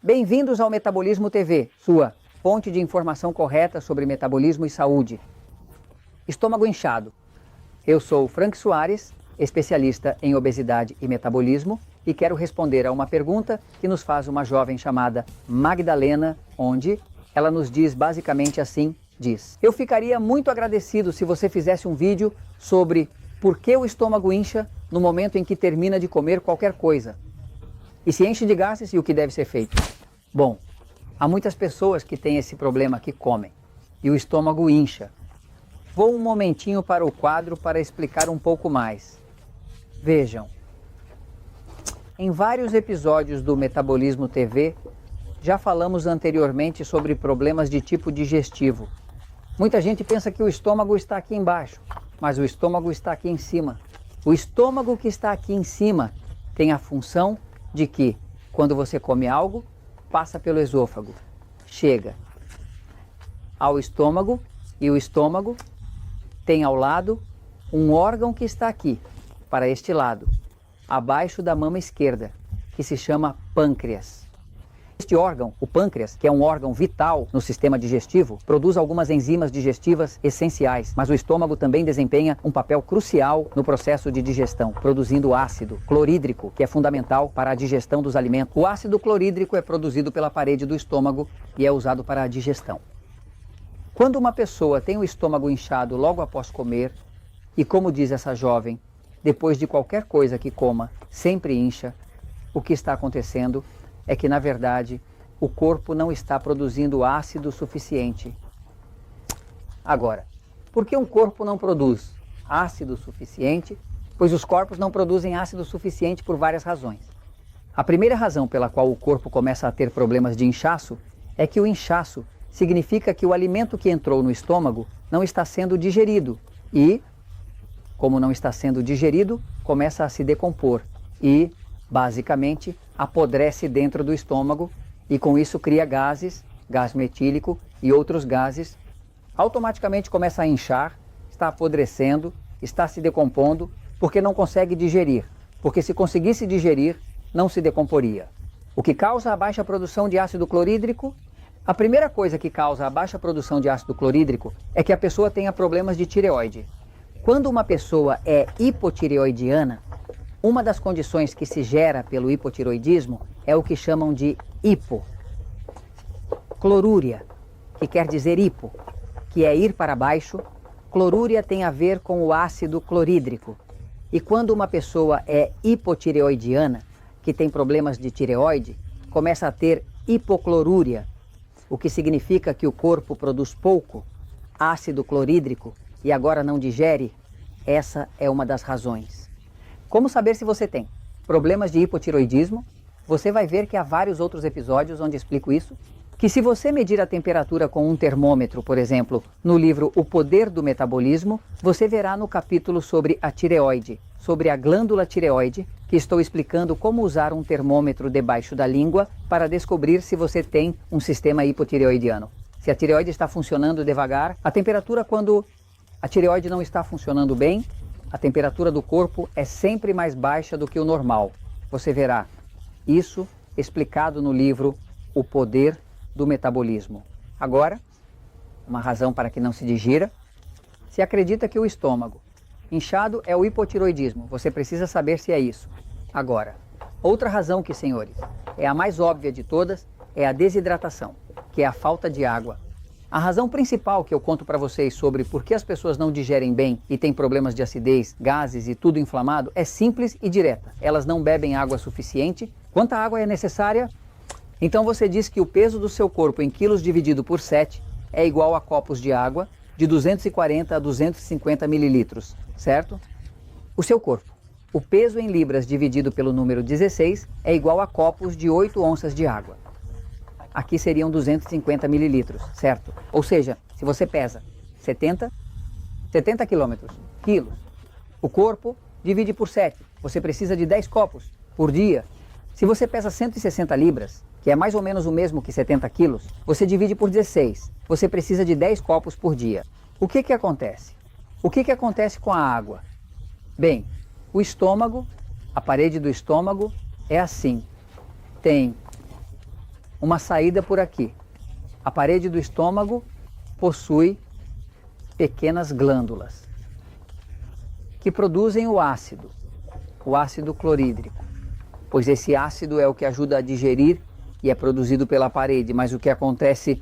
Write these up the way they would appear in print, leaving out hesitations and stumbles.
Bem-vindos ao Metabolismo TV, sua fonte de informação correta sobre metabolismo e saúde. Estômago inchado. Eu sou Frank Soares, especialista em obesidade e metabolismo, e quero responder a uma pergunta que nos faz uma jovem chamada Magdalena, onde ela nos diz basicamente assim, eu ficaria muito agradecido se você fizesse um vídeo sobre por que o estômago incha no momento em que termina de comer qualquer coisa. E se enche de gases e o que deve ser feito? Bom, há muitas pessoas que têm esse problema que comem e o estômago incha. Vou um momentinho para o quadro para explicar um pouco mais. Vejam, em vários episódios do Metabolismo TV, já falamos anteriormente sobre problemas de tipo digestivo. Muita gente pensa que o estômago está aqui embaixo, mas o estômago está aqui em cima. O estômago que está aqui em cima tem a função de que, quando você come algo, passa pelo esôfago, chega ao estômago, e o estômago tem ao lado um órgão que está aqui, para este lado, abaixo da mama esquerda, que se chama pâncreas. Este órgão, o pâncreas, que é um órgão vital no sistema digestivo, produz algumas enzimas digestivas essenciais, mas o estômago também desempenha um papel crucial no processo de digestão, produzindo ácido clorídrico, que é fundamental para a digestão dos alimentos. O ácido clorídrico é produzido pela parede do estômago e é usado para a digestão. Quando uma pessoa tem o estômago inchado logo após comer, e como diz essa jovem, depois de qualquer coisa que coma, sempre incha, o que está acontecendo é que, na verdade, o corpo não está produzindo ácido suficiente. Agora, por que um corpo não produz ácido suficiente? Pois os corpos não produzem ácido suficiente por várias razões. A primeira razão pela qual o corpo começa a ter problemas de inchaço é que o inchaço significa que o alimento que entrou no estômago não está sendo digerido e, como não está sendo digerido, começa a se decompor e, basicamente, apodrece dentro do estômago e com isso cria gases, gás metílico e outros gases. Automaticamente começa a inchar, está apodrecendo, está se decompondo porque não consegue digerir. Porque se conseguisse digerir, não se decomporia. O que causa a baixa produção de ácido clorídrico? A primeira coisa que causa a baixa produção de ácido clorídrico é que a pessoa tenha problemas de tireoide. Quando uma pessoa é hipotireoidiana, uma das condições que se gera pelo hipotireoidismo é o que chamam de hipoclorúria, que quer dizer hipo, que é ir para baixo. Clorúria tem a ver com o ácido clorídrico. E quando uma pessoa é hipotireoidiana, que tem problemas de tireoide, começa a ter hipoclorúria, o que significa que o corpo produz pouco ácido clorídrico e agora não digere. Essa é uma das razões. Como saber se você tem problemas de hipotireoidismo? Você vai ver que há vários outros episódios onde explico isso. Que se você medir a temperatura com um termômetro, por exemplo, no livro O Poder do Metabolismo, você verá no capítulo sobre a tireoide, sobre a glândula tireoide, que estou explicando como usar um termômetro debaixo da língua para descobrir se você tem um sistema hipotireoidiano. Se a tireoide está funcionando devagar, a temperatura quando a tireoide não está funcionando bem, a temperatura do corpo é sempre mais baixa do que o normal. Você verá isso explicado no livro O Poder do Metabolismo. Agora, uma razão para que não se digira. Se acredita que o estômago inchado é o hipotireoidismo, você precisa saber se é isso. Agora, outra razão que, senhores, é a mais óbvia de todas, é a desidratação, que é a falta de água. A razão principal que eu conto para vocês sobre por que as pessoas não digerem bem e têm problemas de acidez, gases e tudo inflamado é simples e direta. Elas não bebem água suficiente. Quanta água é necessária? Então você diz que o peso do seu corpo em quilos dividido por 7 é igual a copos de água de 240 a 250 mililitros, certo? O seu corpo. O peso em libras dividido pelo número 16 é igual a copos de 8 onças de água. Aqui seriam 250 mililitros, certo? Ou seja, se você pesa 70 quilos, o corpo divide por 7. Você precisa de 10 copos por dia. Se você pesa 160 libras, que é mais ou menos o mesmo que 70 quilos, você divide por 16. Você precisa de 10 copos por dia. O que acontece? O que acontece com a água? Bem, o estômago, a parede do estômago é assim. Tem uma saída por aqui. A parede do estômago possui pequenas glândulas que produzem o ácido clorídrico, pois esse ácido é o que ajuda a digerir e é produzido pela parede. Mas o que acontece?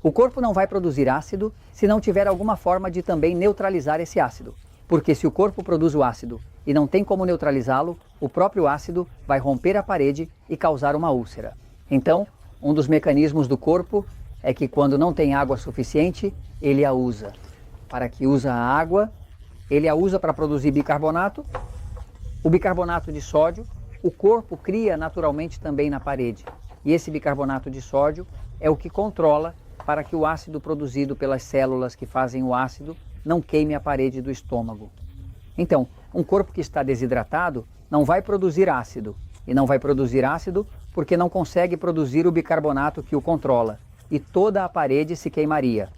O corpo não vai produzir ácido se não tiver alguma forma de também neutralizar esse ácido. Porque se o corpo produz o ácido e não tem como neutralizá-lo, o próprio ácido vai romper a parede e causar uma úlcera. Então, um dos mecanismos do corpo é que quando não tem água suficiente, ele a usa. Para que usa a água, ele a usa para produzir bicarbonato. O bicarbonato de sódio, o corpo cria naturalmente também na parede. E esse bicarbonato de sódio é o que controla para que o ácido produzido pelas células que fazem o ácido não queime a parede do estômago. Então, um corpo que está desidratado não vai produzir ácido. E não vai produzir ácido porque não consegue produzir o bicarbonato que o controla. E toda a parede se queimaria.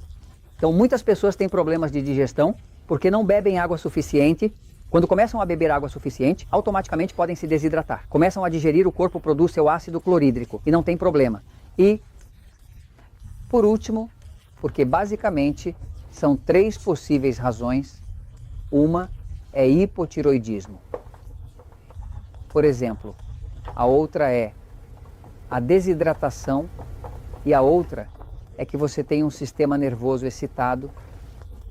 Então, muitas pessoas têm problemas de digestão porque não bebem água suficiente. Quando começam a beber água suficiente, automaticamente podem se desidratar. Começam a digerir, o corpo produz seu ácido clorídrico e não tem problema. E, por último, porque basicamente são 3 possíveis razões. Uma é hipotiroidismo. Por exemplo, a outra é a desidratação e a outra é que você tem um sistema nervoso excitado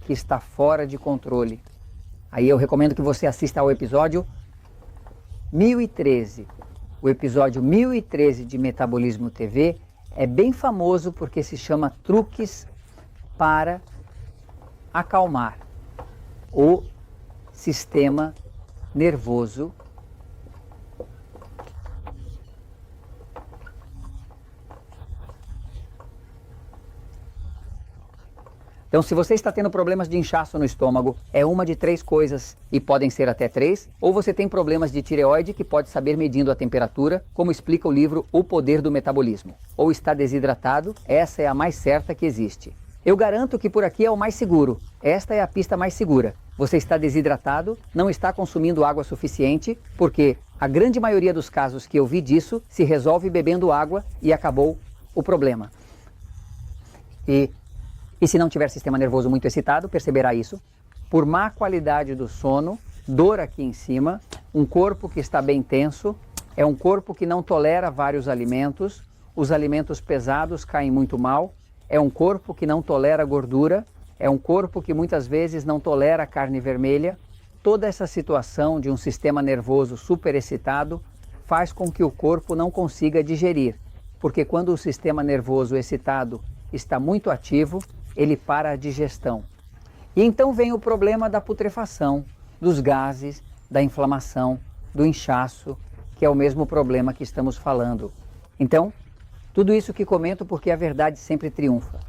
que está fora de controle. Aí eu recomendo que você assista ao episódio 1013. O episódio 1013 de Metabolismo TV é bem famoso porque se chama Truques para acalmar o sistema nervoso Então, se você está tendo problemas de inchaço no estômago, é uma de 3 coisas, e podem ser até 3, ou você tem problemas de tireoide, que pode saber medindo a temperatura, como explica o livro O Poder do Metabolismo. Ou está desidratado, essa é a mais certa que existe. Eu garanto que por aqui é o mais seguro, esta é a pista mais segura. Você está desidratado, não está consumindo água suficiente, porque a grande maioria dos casos que eu vi disso se resolve bebendo água e acabou o problema. E se não tiver sistema nervoso muito excitado, perceberá isso. Por má qualidade do sono, dor aqui em cima, um corpo que está bem tenso, é um corpo que não tolera vários alimentos, os alimentos pesados caem muito mal, é um corpo que não tolera gordura, é um corpo que muitas vezes não tolera carne vermelha. Toda essa situação de um sistema nervoso superexcitado faz com que o corpo não consiga digerir, porque quando o sistema nervoso excitado está muito ativo, ele para a digestão. E então vem o problema da putrefação, dos gases, da inflamação, do inchaço, que é o mesmo problema que estamos falando. Então, tudo isso que comento porque a verdade sempre triunfa.